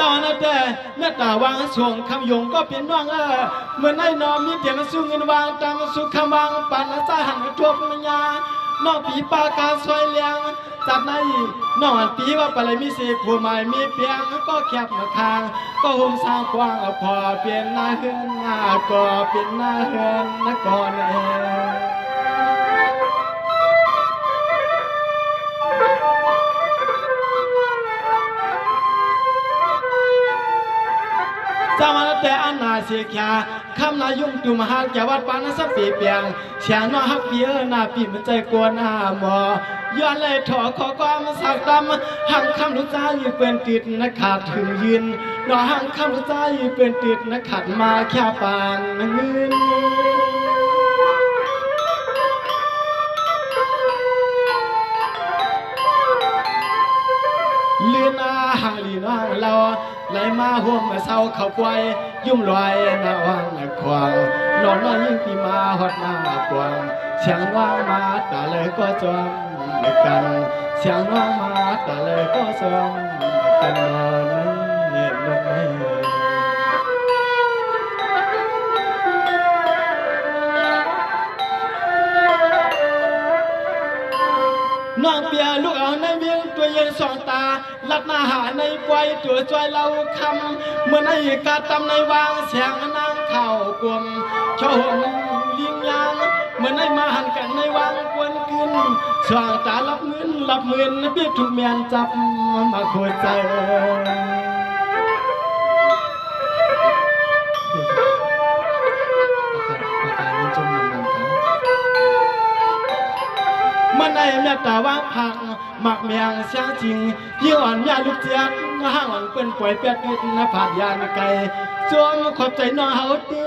ตอนนั้นแต่เมื่อตาวางส่วงคำยงก็เป็นน้องเมื่อในนอมมีเดียมสู้เงินวางตามสุขคำวางปันสาหันทั่วปัญญานอกปีปาการซอยเลี้ยงจับในนอนปีว่าปลายมีเสกผู้ใหม่มีเปียงก็แคบมาคางก็ห่มสร้างกว้างพอเปลี่ยนหน้าเฮือนก็เป็นหน้าเฮือนนักก่อนเองสามาแต่อันนาเสียขาคำนายุ่งตุมหากแกวัดปานสักปีเปียงเสียงน้อฮักเปียหน้าปีมันใจกวนหน้าหมอย้อนเลยถอขอความสักตำหังคำรู้ใจอยู่เป็นติดนักขาดถึงยืนน้อหังคำรู้ใจอยู่เป็นติดนักขาดมาแค่ปานเงินเลือนอาหางลีน้องเราไหลมาห่วงเศร้าเขาป่วยยุ่มลอยนาวังควางนอนน้อยยิ่งปีมาหดมาปวงเสียงว่างมาตาเลยก็จมกันเสียงว่างมาตาเลยก็จมกันนอนนี่นอนนี่น้องเปียลูกเอาในเวียงตัวเย็นสองตาลัดหน้าหาในไฟตัวจอยเราคำเมื่อในกาตำในวางเสียงนางเข่ากลมเฉาหงลิงยางเมื่อในมาหันกันในวางกวนขึ้นสว่างตารับเงินเบี้ยถูกเมียนจับมาโคใจมันในแม่ตาว่าผักหมักเมียงเสียงจริงยิ่งอ่อนยาลูกเจี๊ยบห้างอ่อนเปิ้นป่วยเปียกนิดนะผ่านยานไกลจวงขอบใจน้องเฮาตี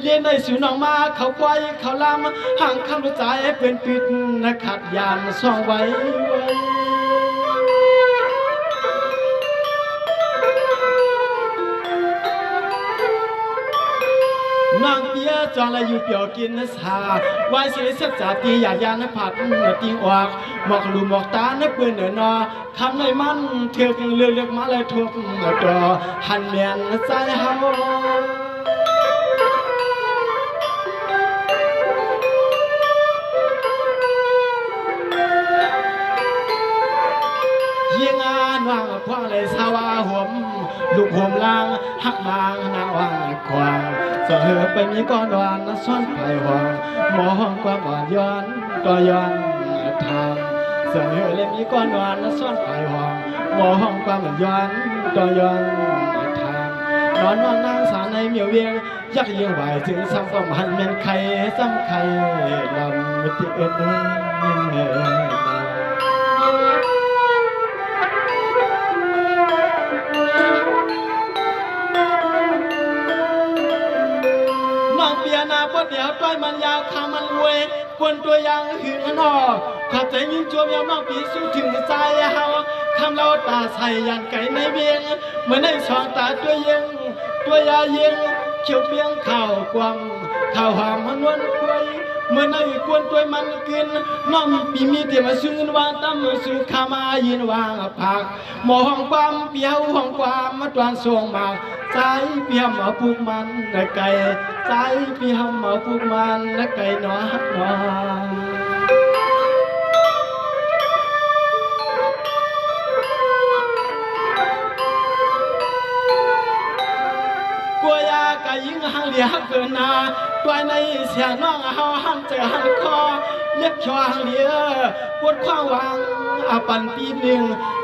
เลี้ยงได้สู่น้องมาเขาไว้เขาลำห่างคำรู้ใจเป็นปิดนะขัดยานซ่องไว้นางเปียจองเลยอยู่เปียวกินนะสาวายเสียสัจจตีอยากยานผัดตีออกหมอกลูหมอกตาเนื้อเปื่อนเนื้อนอคำในมันเถื่อนเลือกมาเลยทุกตัวหันเมียนใจเฮายิงวางพวงเลยสาวาห่มลูกห่มลางหักบางนาวางควางเสือไปมีก้อนวานซ่อนไผ่หองมองความอ่อนย้อนก็ย้อนทางเสือเลยมีก้อนวานซ่อนไผ่หองมองความอ่อนย้อนก็ย้อนทางนอนนางสาวในเมียวเวียงยักยิ่งไหวถึงซ้ำต้องหันเป็นใครซ้ำใครลำที่เอ็นนาพอเดี๋ยวต้อยมันยาวขามันรวยกวนตัวยางหืนนอขอบใจยิ่งจวบยาวนอกปีสู้ถึงใจเฮาคำเราตาใส่ยันไก่ในเบียงเหมือนในสองตาตัวเย็นตัวยาเย็นเขียวเพียงข่าวกวางข่าวหอมมันวนคุยเมื่อในกวนตัวมันกินน้องปีมีเดียมาซึ่งวางตั้มสู่ขามายินวางผักหมอห้องความเปียวห้องความมาตวนส่งมาใจเปียมาปลูกมันไก่ใจเปียมาปลูกมันไก่หนอฮักหนอกลัวยากะยิ่งหังเหลียเกินนาตัวในเสียน้องเฮาหันเจอหันคอเล็บชวางเหลียปวดข้าววางปันปีหนึ่ง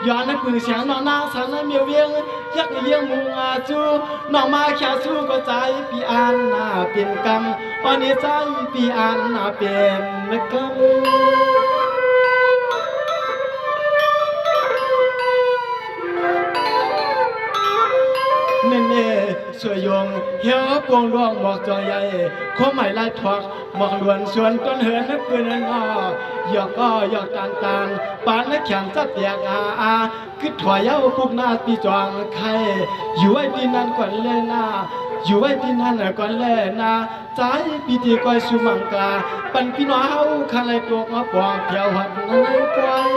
ย้อนนักปืนเสียงน้องนางสาวในเมียวเวียงยักเลี้ยงมุงจูน้องมาแค่สู้ก็ใจปีอันเป็นกรรมอันนี้ใจปีอันเป็นกรรมเน่สวยยงเหี่ยวปวงดวงบอกจอใหญ่ข้อหมายลายทวักหมอกล้วนส่วนต้นเหินนักปืนนั่นหยอกก็หยอกตานปานนักแข่งจะเตียกคือถอยเย้าปุกหน้าปีจวงไข่อยู่ไว้ที่นั่นก่อนเล่นอยู่ไว้ที่นั่นก่อนเล่นใจปีที่ก้อยสุมังกาปันพี่น้องเฮาข้างไรตัวมาปองเที่ยวหัดนั่นไอ้ก้อย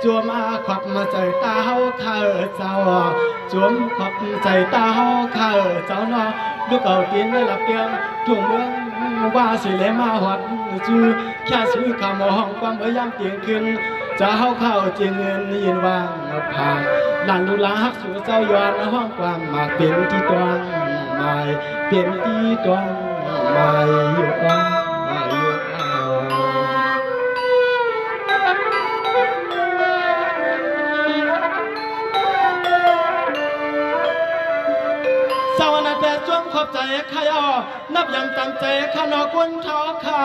จวมอาขวับมาใจตาเฮาข้าเจ้าจวมขวับใจตาเฮาข้าเจ้าเนาะลูกเอาตีนได้หลับเตียงทุ่งเมืองว่าสิเลมาหอดจูแค่ซื้อคำห้องความพยายามเตียงขึ้นจะเฮาเข้าจริงเงินยินวางผ่านหลังดูลาฮักสู่เจ้าย้อนห้องความหมากเป็นที่ตวงหมายเป็นที่ตวงหมายอยู่อ่อนหมายอยู่อ่อนสาวนาแต่จวงขอบใจข้าย่อนับยังตั้งใจข้านอกวนท้อข้า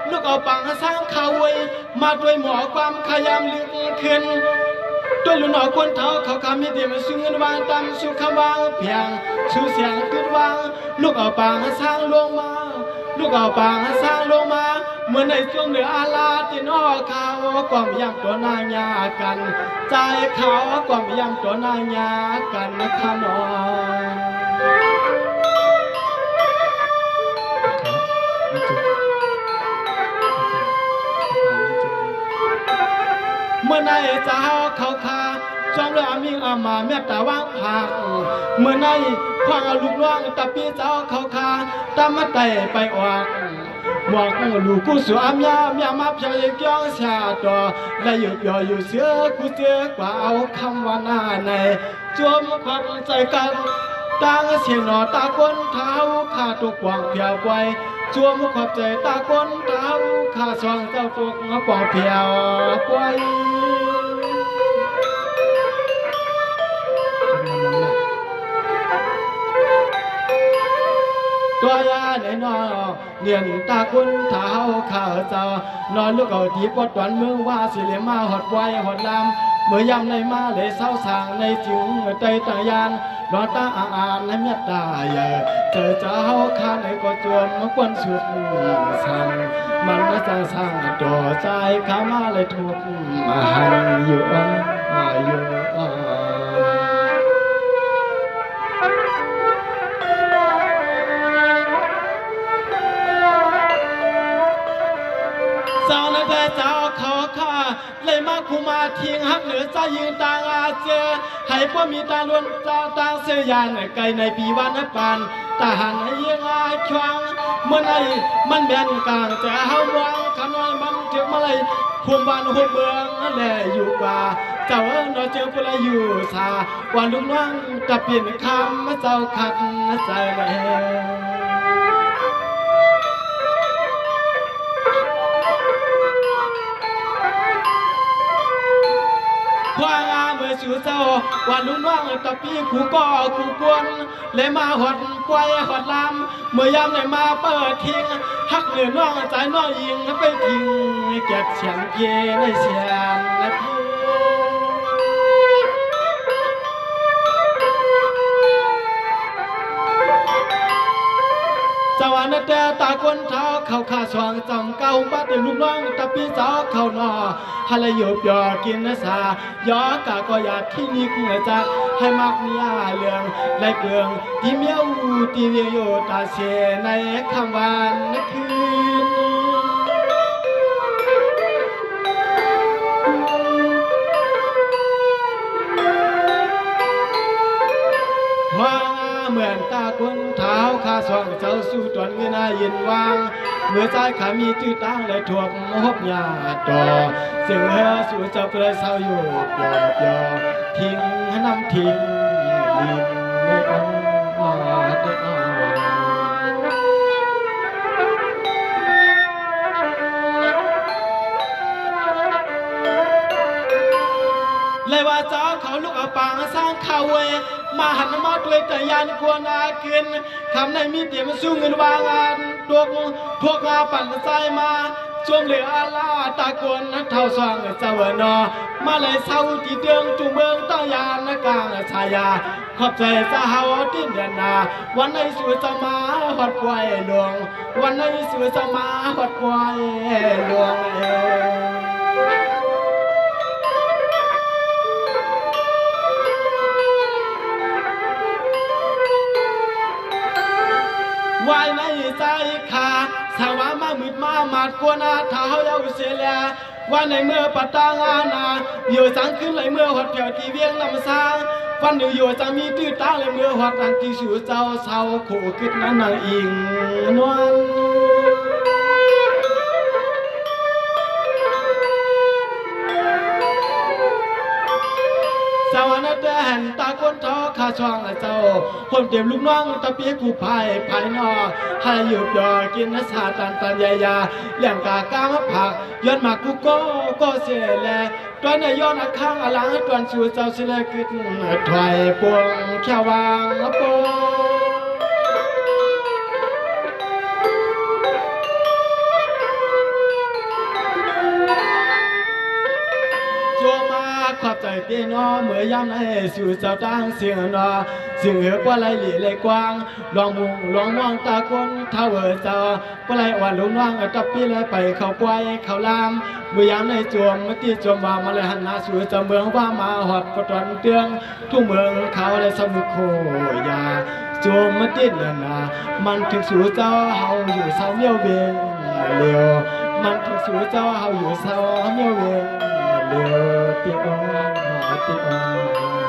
ลูกเอาปังสร้างข้าไว้มาด้วยหมอความขยามลึกขึ้นด้วยลุนอคนเท้าเขาคำมีเดียมสูงเงินวางตามสุขวางเพียงชูเสียงขึ้นวางลูกเอาปังสร้างลงมาลูกเอาปังสร้างลงมาเหมือนในช่วงเหนืออาลาที่นอเขากล่อมยำตัวนางยากันใจเขากล่อมยำตัวนางยากันข้านอเมื่อในจะเฮาเขาคาจอมเลยอามิงอามาแม่ตาวางผากเมื่อในควางเอาลูกน้องตะปีเจ้าเขาคาตามมาไต่ไปออกบอกลูกกูสวมยามยามาเพียงย่องชาต่อและอยู่ย่ออยู่เสือกูเสือกว่าเอาคำว่าหน้าในจวมความใจกันตางเสียงหนอตาก้นเท้าข้าตุกวางเพียวไว้จวมขอบใจตาก้นเท้าข้าซองเจ้าตุกปองเพียวไว้ตัวยาในนอเนียนตาคุณเท้าข้าเจ้านอนลูกเอาทีปวดวันเมืองว่าสิเลมาหดไว้หดลำเมื่อยำในมาเลยเศร้าสางในจึงใจตายานนอนตาอ่านในเมียตาใหญ่เจอเจ้าข้าในก็จวมมากวนสุดสั่งมันน่าจะสร้างต่อใจข้ามาเลยทุกมาหันอยู่อยู่เจ้าและแต่เจ้าขอข้าเลยมาคูมาทิ้งหักเหนือใจยืนต่างอาเจอให้พวกมีตาล้วนเจ้าต่างเสียยานไกลในปีวันปานตาหันให้ยังอาชวงเมื่อไหร่มันแบนกลางจะเฮาวังขน้อยมันถึงมาเลยคุมบ้านหุบเมืองแหล่อยู่กว่าเจ้าเจอผู้ใดอยู่สาวันลุงน้องจะเปลี่ยนคำเจ้าขัดใจเลยว่างาเมื่อสู่เจ้าวันลุงน้องตะปีกูก็กูกวนเลยมาหดปวยหดลำเมื่อยามเลยมาเปิดทิ้งฮักเหนือน้องใจน้องยิงไปทิ้งเก็บเสียงเกในเสียงและพี่เจ้าวันแต่ตาคนเท้าเขาขาสว่างจำเก้าบัดเดี๋ยวลูกน้องตะปีเจ้าเขานอฮาเลยหยบยอกินนะสายอกะก็อยากที่นี่กูจะให้มักมีอาเรื่องและเกลืองที่เมียวที่เวียโยตาเสียในคำวันนักคืนว่าเหมือนตาคนเท้าข้าสว่างเจ้าสู้ตนเงินยินวางเมื่อใจขามีตื้อตั้งและถ่วงหบยาดอเสียงเฮือสู่เจ้าเปลือยเศร้าอยู่ยอทิ้งน้ำทิ้งดินไม่เอาเลยว่าเจ้าเขาลูกเอาปางสร้างข้าวเวมาหันมาด้วยแต่ยันกวนอาคืนคำในมีเดียมสู้เงินวางงานพวกงาปั่นใจมาช่วงเหลืออาลาตากวนเท่าสว่างเจ้าเวนอมาเลยเศร้าจีเดืองจุเมืองต้องยานกลางชายาขอบใจจะเฮาดิ้นเดินนาวันในสวยจะมาหดปวยหลวงวันในสวยจะมาหดปวยหลวงวายในใจขาสาวามา มืดมาหมาดกวนาเท้าเยาเสียแลว่าในเมื่อปัตตางานาอยู่สังขึ้นเลยเมื่อหดเผียวที่เวียงลำซางวันหนึ่งอยู่จะมีตื้อตาเลยเมื่อหดอันที่สู่เจ้าเศร้าโขกิดนั้นนางอิงนวลสวรรค์แดนตาคนท้อข้าช่องเจ้าคนเตรียมลูกน้องตะเปียกูภายนอกให้หยุดยอกินนัสาตันใหญ่ยาเลี้ยงกากามะผักย้อนมากูก็เสียแลตอนในย้อนข้างอลังตอนสู่เจ้าเสียกินถอยปวงแค่วางปวขอบใจเตี้ยนอเมื่อยามในสู่เจ้าตั้งเสียงนอเสียงเหือกว่าไหลหลีไหลกว้างลองมุงลองมองตาคนเท่าเจ้าว่าไหลอ่อนลุงน้องตับปีไหลไปเข้าควายเข้าลามเมื่อยามในจวมมาตีจวมว่ามาเลยหันหน้าสู่เจ้าเมืองว่ามาหอดปะตอนเตืองทุ่งเมืองเขาเลยสมุโคยาจวมมาตีเดินนามันถึงสู่เจ้าเฮาอยู่เศร้าเมียวเวียงเลียวมันถึงสู่เจ้าเฮาอยู่เศร้าเมียวเวียงเลียวตีองมาตีอง